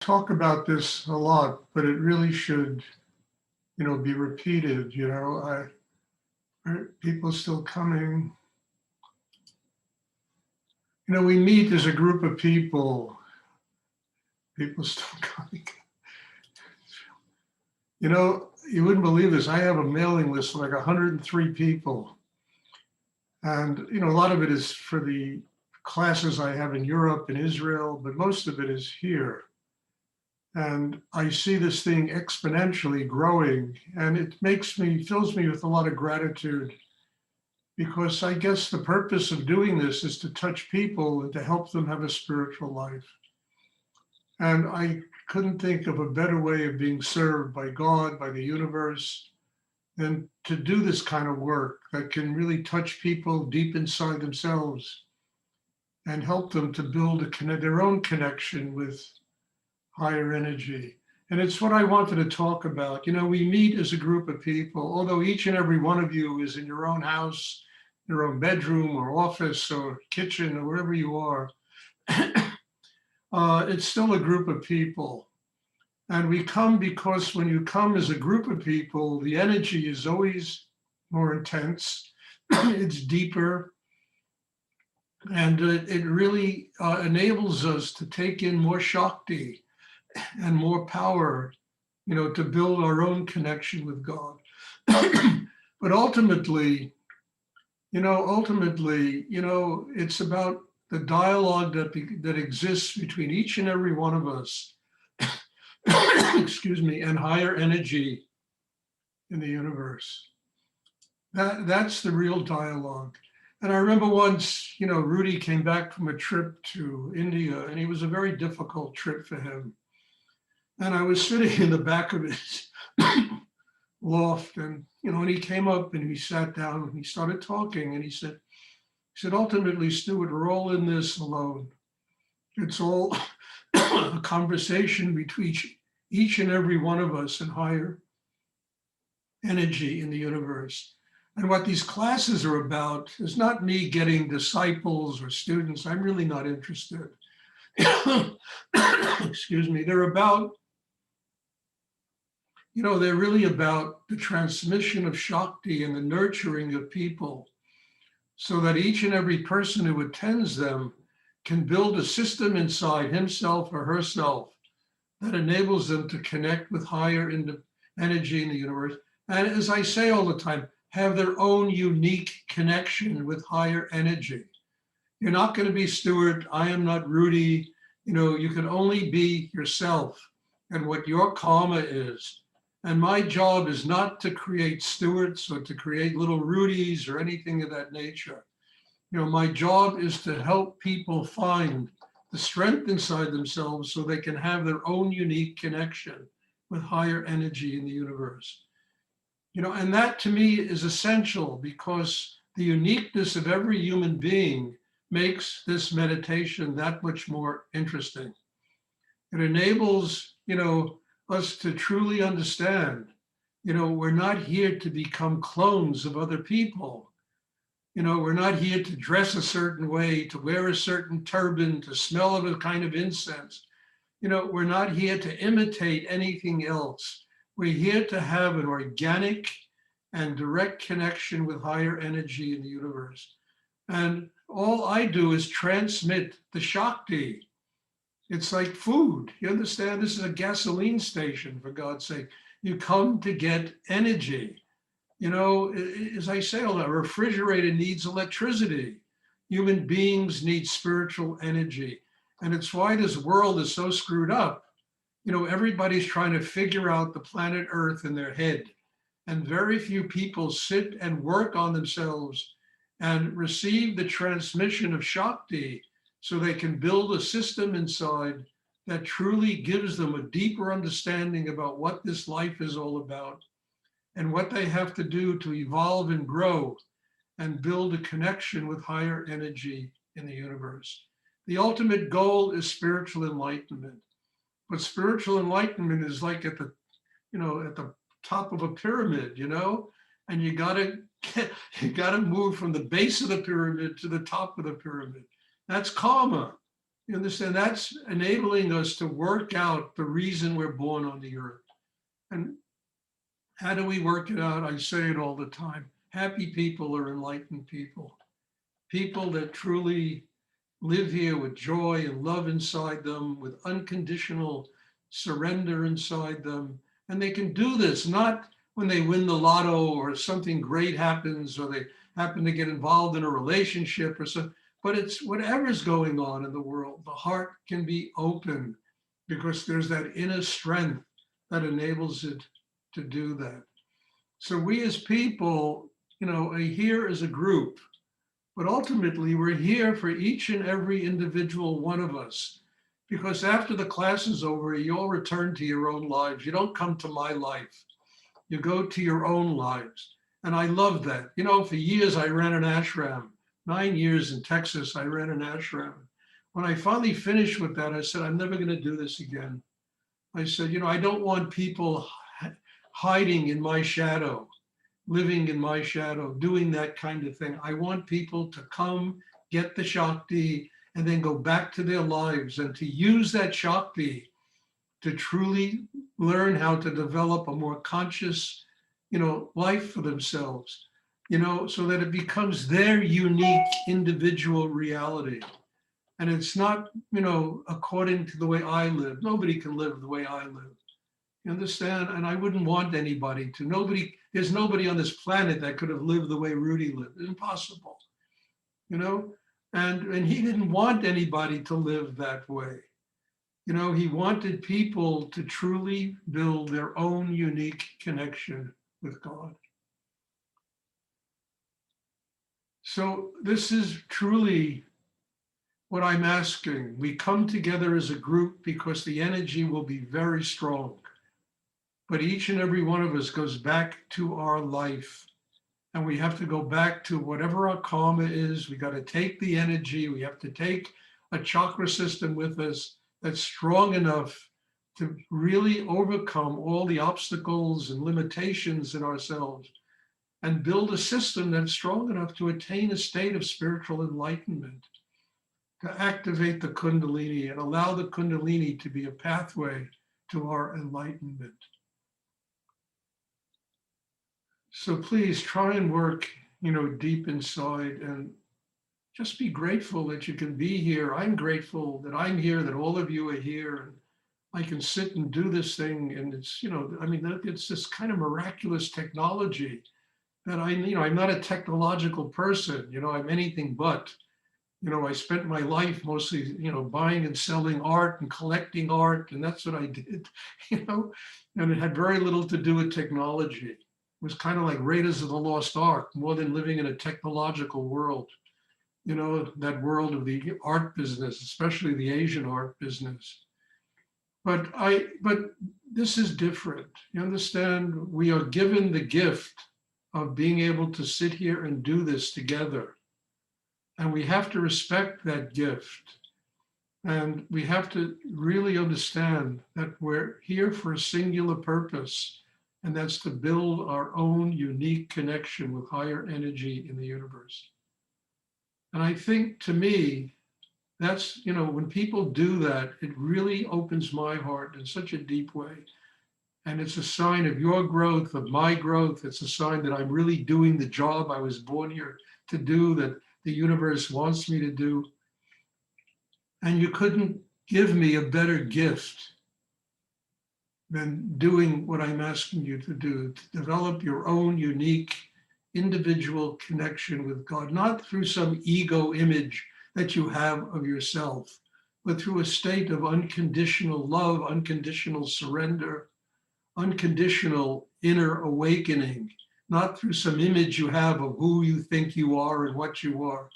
talk about this a lot, but it really should, be repeated. Are people still coming? We meet as a group of people. People still coming. You wouldn't believe this. I have a mailing list of like 103 people, and a lot of it is for the classes I have in Europe and Israel, but most of it is here. And I see this thing exponentially growing, and fills me with a lot of gratitude because I guess the purpose of doing this is to touch people and to help them have a spiritual life. And I couldn't think of a better way of being served by God, by the universe, than to do this kind of work that can really touch people deep inside themselves and help them to build their own connection with higher energy. And it's what I wanted to talk about. We meet as a group of people, although each and every one of you is in your own house, your own bedroom or office or kitchen or wherever you are. It's still a group of people. And we come because when you come as a group of people, the energy is always more intense, it's deeper, and it really enables us to take in more Shakti and more power, to build our own connection with God. But ultimately, it's about the dialogue that exists between each and every one of us, excuse me, and higher energy in the universe. That's the real dialogue. And I remember once, Rudy came back from a trip to India, and it was a very difficult trip for him. And I was sitting in the back of his loft, and he came up and he sat down and he started talking, and he said, ultimately, Stuart, we're all in this alone. It's all a conversation between each and every one of us and higher energy in the universe. And what these classes are about is not me getting disciples or students. I'm really not interested. Excuse me. They're really about the transmission of Shakti and the nurturing of people so that each and every person who attends them can build a system inside himself or herself that enables them to connect with higher energy in the universe. And as I say all the time, have their own unique connection with higher energy. You're not going to be Stuart. I am not Rudy. You can only be yourself and what your karma is. And my job is not to create Stuarts or to create little Rudys or anything of that nature. My job is to help people find the strength inside themselves so they can have their own unique connection with higher energy in the universe. And that to me is essential because the uniqueness of every human being makes this meditation that much more interesting. It enables, us to truly understand, we're not here to become clones of other people. We're not here to dress a certain way, to wear a certain turban, to smell of a kind of incense. We're not here to imitate anything else. We're here to have an organic and direct connection with higher energy in the universe. And all I do is transmit the Shakti. It's like food. You understand? This is a gasoline station, for God's sake. You come to get energy. As I say, a refrigerator needs electricity. Human beings need spiritual energy. And it's why this world is so screwed up. Everybody's trying to figure out the planet Earth in their head. And very few people sit and work on themselves and receive the transmission of Shakti so they can build a system inside that truly gives them a deeper understanding about what this life is all about and what they have to do to evolve and grow and build a connection with higher energy in the universe. The ultimate goal is spiritual enlightenment. But spiritual enlightenment is like at the top of a pyramid, and you gotta move from the base of the pyramid to the top of the pyramid. That's karma. You understand? That's enabling us to work out the reason we're born on the earth. And how do we work it out? I say it all the time. Happy people are enlightened people. People that truly live here with joy and love inside them, with unconditional surrender inside them. And they can do this not when they win the lotto or something great happens or they happen to get involved in a relationship or so, but it's whatever's going on in the world. The heart can be open because there's that inner strength that enables it to do that. So we as people, are here as a group, but ultimately we're here for each and every individual one of us. Because after the class is over, you all return to your own lives. You don't come to my life. You go to your own lives. And I love that. For years I ran an ashram. 9 years in Texas, I ran an ashram. When I finally finished with that, I said, I'm never going to do this again. I said, I don't want people hiding in my shadow, living in my shadow, doing that kind of thing. I want people to come, get the Shakti, and then go back to their lives and to use that Shakti to truly learn how to develop a more conscious, life for themselves, so that it becomes their unique individual reality. And it's not, according to the way I live. Nobody can live the way I live. You understand? And I wouldn't want anybody to. There's nobody on this planet that could have lived the way Rudy lived. It's impossible, And he didn't want anybody to live that way. He wanted people to truly build their own unique connection with God. So this is truly what I'm asking. We come together as a group because the energy will be very strong. But each and every one of us goes back to our life. And we have to go back to whatever our karma is. We got to take the energy. We have to take a chakra system with us that's strong enough to really overcome all the obstacles and limitations in ourselves and build a system that's strong enough to attain a state of spiritual enlightenment, to activate the Kundalini and allow the Kundalini to be a pathway to our enlightenment. So please try and work, deep inside and just be grateful that you can be here. I'm grateful that I'm here, that all of you are here, and I can sit and do this thing. And it's, it's this kind of miraculous technology that I'm not a technological person, I'm anything but. I spent my life mostly, buying and selling art and collecting art, and that's what I did, and it had very little to do with technology. It was kind of like Raiders of the Lost Ark, more than living in a technological world, that world of the art business, especially the Asian art business. But this is different. You understand? We are given the gift of being able to sit here and do this together. And we have to respect that gift. And we have to really understand that we're here for a singular purpose, and that's to build our own unique connection with higher energy in the universe. And I think, to me, that's, when people do that, it really opens my heart in such a deep way. And it's a sign of your growth, of my growth. It's a sign that I'm really doing the job I was born here to do, that the universe wants me to do. And you couldn't give me a better gift than doing what I'm asking you to do, to develop your own unique individual connection with God, not through some ego image that you have of yourself, but through a state of unconditional love, unconditional surrender, unconditional inner awakening, not through some image you have of who you think you are and what you are.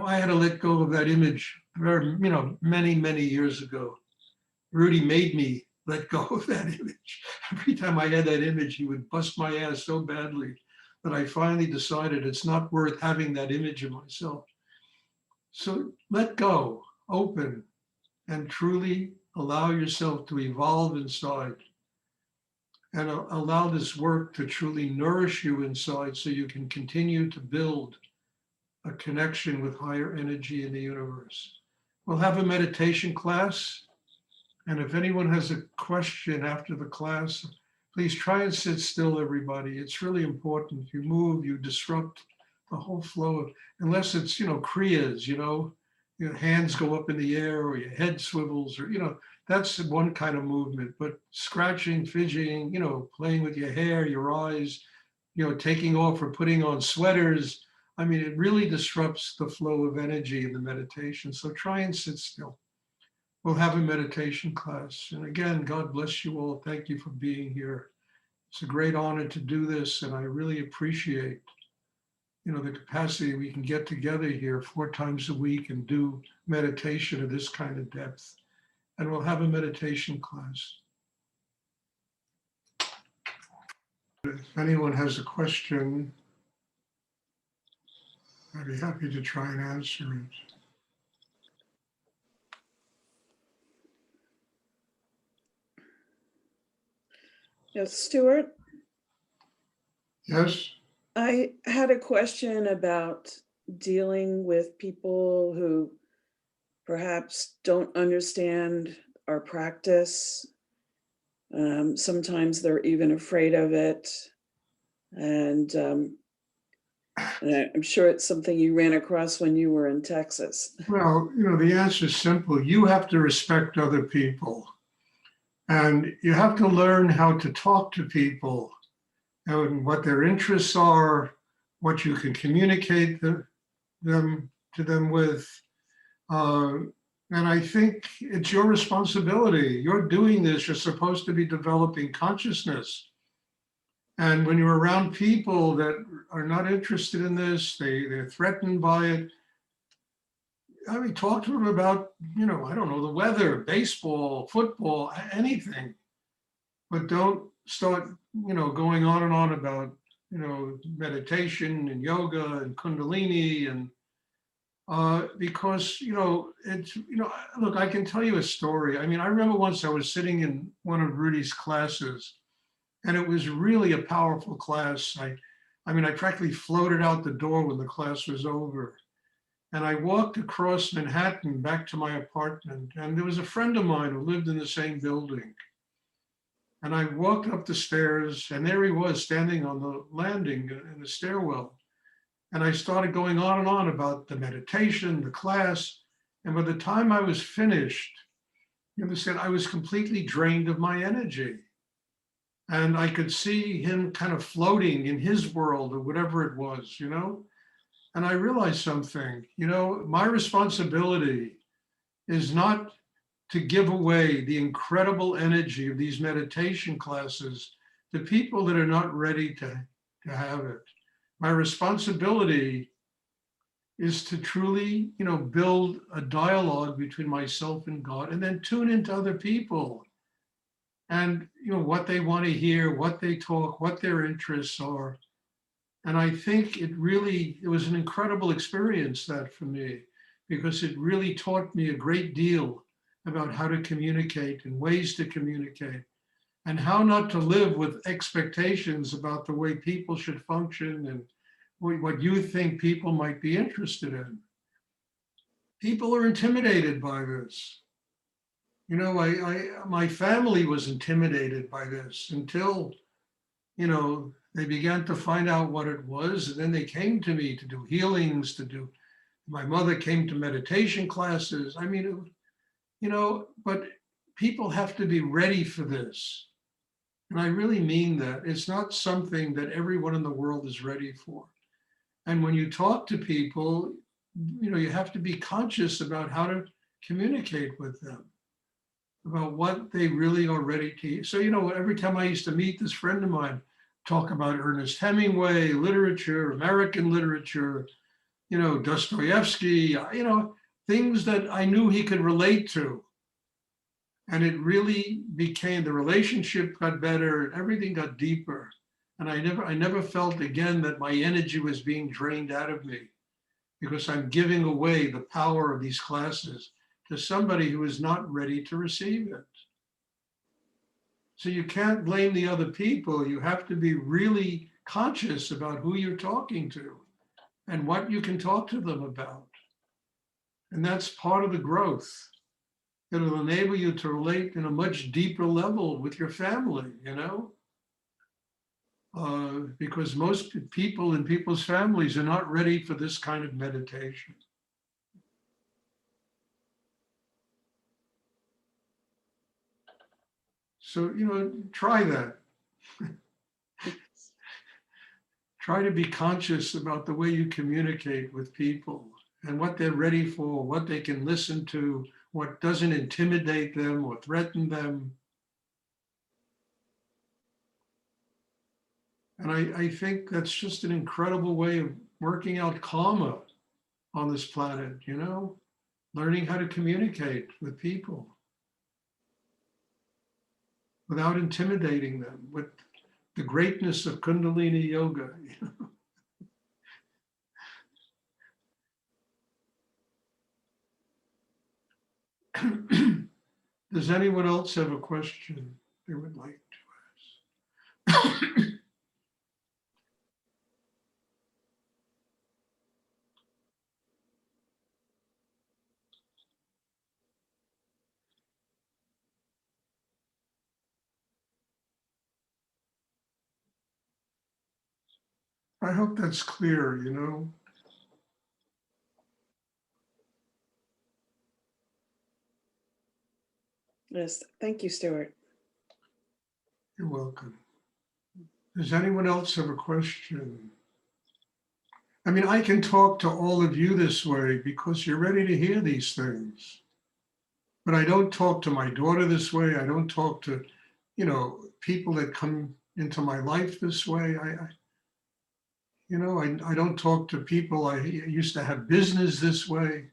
I had to let go of that image many, many years ago. Rudy made me let go of that image. Every time I had that image, he would bust my ass so badly that I finally decided it's not worth having that image of myself. So let go, open, and truly allow yourself to evolve inside. And allow this work to truly nourish you inside so you can continue to build a connection with higher energy in the universe. We'll have a meditation class. And if anyone has a question after the class, please try and sit still, everybody. It's really important. You move, you disrupt the whole flow of, unless it's, kriyas, your hands go up in the air or your head swivels or, that's one kind of movement. But scratching, fidgeting, playing with your hair, your eyes, taking off or putting on sweaters. I mean, it really disrupts the flow of energy in the meditation. So try and sit still. We'll have a meditation class. And again, God bless you all. Thank you for being here. It's a great honor to do this. And I really appreciate, the capacity we can get together here 4 times a week and do meditation of this kind of depth. And we'll have a meditation class. If anyone has a question, I'd be happy to try and answer it. Yes, Stuart? Yes? I had a question about dealing with people who perhaps don't understand our practice. Sometimes they're even afraid of it. And I'm sure it's something you ran across when you were in Texas. Well, the answer is simple. You have to respect other people. And you have to learn how to talk to people and what their interests are, what you can communicate to them with. And I think it's your responsibility. You're doing this, you're supposed to be developing consciousness. And when you're around people that are not interested in this, they're threatened by it. I mean, talk to them about, I don't know, the weather, baseball, football, anything. But don't start, going on and on about, meditation and yoga and Kundalini and because, it's, look, I can tell you a story. I mean, I remember once I was sitting in one of Rudy's classes and it was really a powerful class. I mean, I practically floated out the door when the class was over. And I walked across Manhattan back to my apartment, and there was a friend of mine who lived in the same building. And I walked up the stairs, and there he was standing on the landing in the stairwell. And I started going on and on about the meditation, the class. And by the time I was finished, you understand, I was completely drained of my energy. And I could see him kind of floating in his world or whatever it was, And I realized something, my responsibility is not to give away the incredible energy of these meditation classes to people that are not ready to have it. My responsibility is to truly, build a dialogue between myself and God and then tune into other people and, what they want to hear, what they talk, what their interests are. And I think it was an incredible experience that for me, because it really taught me a great deal about how to communicate and ways to communicate and how not to live with expectations about the way people should function and what you think people might be interested in. People are intimidated by this. My family was intimidated by this until, they began to find out what it was. And then they came to me to do healings, my mother came to meditation classes. I mean, but people have to be ready for this. And I really mean that. It's not something that everyone in the world is ready for. And when you talk to people, you have to be conscious about how to communicate with them, about what they really are ready to. So, every time I used to meet this friend of mine, talk about Ernest Hemingway, literature, American literature, Dostoevsky, things that I knew he could relate to. And it really became, the relationship got better and everything got deeper. And I never felt again that my energy was being drained out of me because I'm giving away the power of these classes to somebody who is not ready to receive it. So you can't blame the other people. You have to be really conscious about who you're talking to and what you can talk to them about. And that's part of the growth. It'll enable you to relate in a much deeper level with your family, you know? Because most people in people's families are not ready for this kind of meditation. So, you know, try that. Try to be conscious about the way you communicate with people and what they're ready for, what they can listen to, what doesn't intimidate them or threaten them. And I think that's just an incredible way of working out karma on this planet, you know, learning how to communicate with people without intimidating them, with the greatness of Kundalini yoga. Does anyone else have a question they would like to ask? I hope that's clear, you know. Yes, thank you, Stuart. You're welcome. Does anyone else have a question? I mean, I can talk to all of you this way because you're ready to hear these things. But I don't talk to my daughter this way. I don't talk to, you know, people that come into my life this way. I don't talk to people I used to have business this way.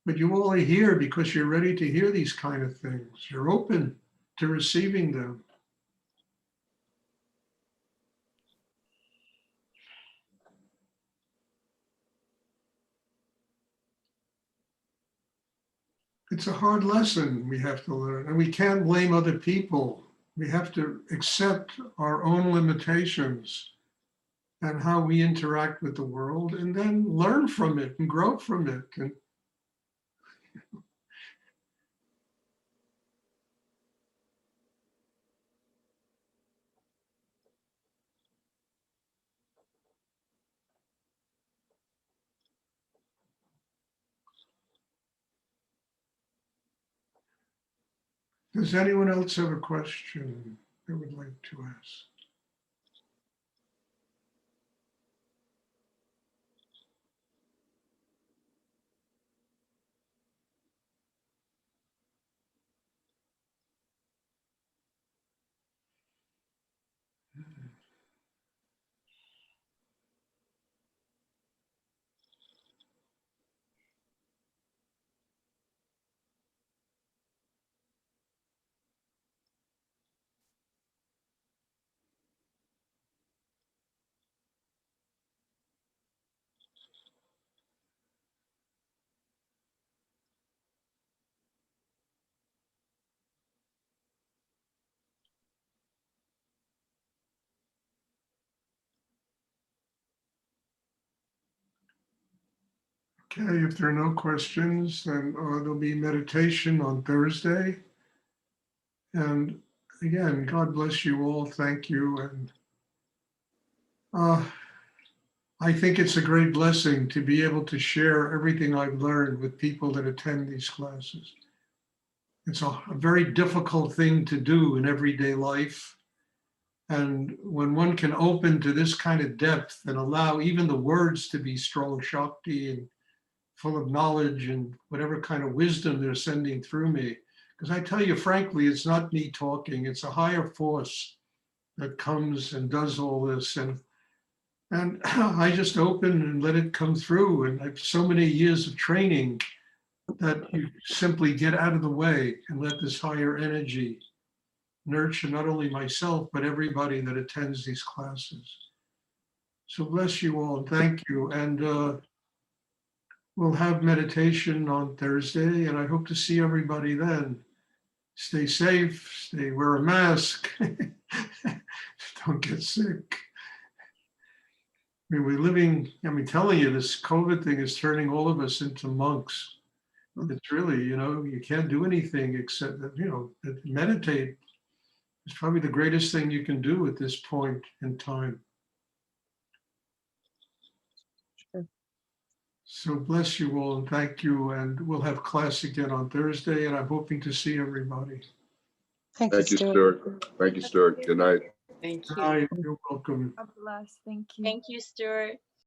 But you all are here because you're ready to hear these kind of things. You're open to receiving them. It's a hard lesson we have to learn, and we can't blame other people. We have to accept our own limitations and how we interact with the world, and then learn from it and grow from it. And does anyone else have a question they would like to ask? Okay, if there are no questions, then there'll be meditation on Thursday. And again, God bless you all. Thank you. And I think it's a great blessing to be able to share everything I've learned with people that attend these classes. It's a very difficult thing to do in everyday life. And when one can open to this kind of depth and allow even the words to be strong Shakti and full of knowledge and whatever kind of wisdom they're sending through me. Because I tell you, frankly, it's not me talking, it's a higher force that comes and does all this. And I just open and let it come through. And I have so many years of training that you simply get out of the way and let this higher energy nurture not only myself, but everybody that attends these classes. So bless you all, and thank you. And we'll have meditation on Thursday, and I hope to see everybody then. Stay safe, wear a mask, don't get sick. I mean, we're living, I mean, telling you, this COVID thing is turning all of us into monks. It's really, you can't do anything except that, meditate is probably the greatest thing you can do at this point in time. Sure. So bless you all and thank you. And we'll have class again on Thursday, and I'm hoping to see everybody. Thank you, Thank you, Stuart. Stuart. Thank you, Stuart. Good night. Thank Good you. night. You're welcome. God bless. Thank you. Thank you, Stuart.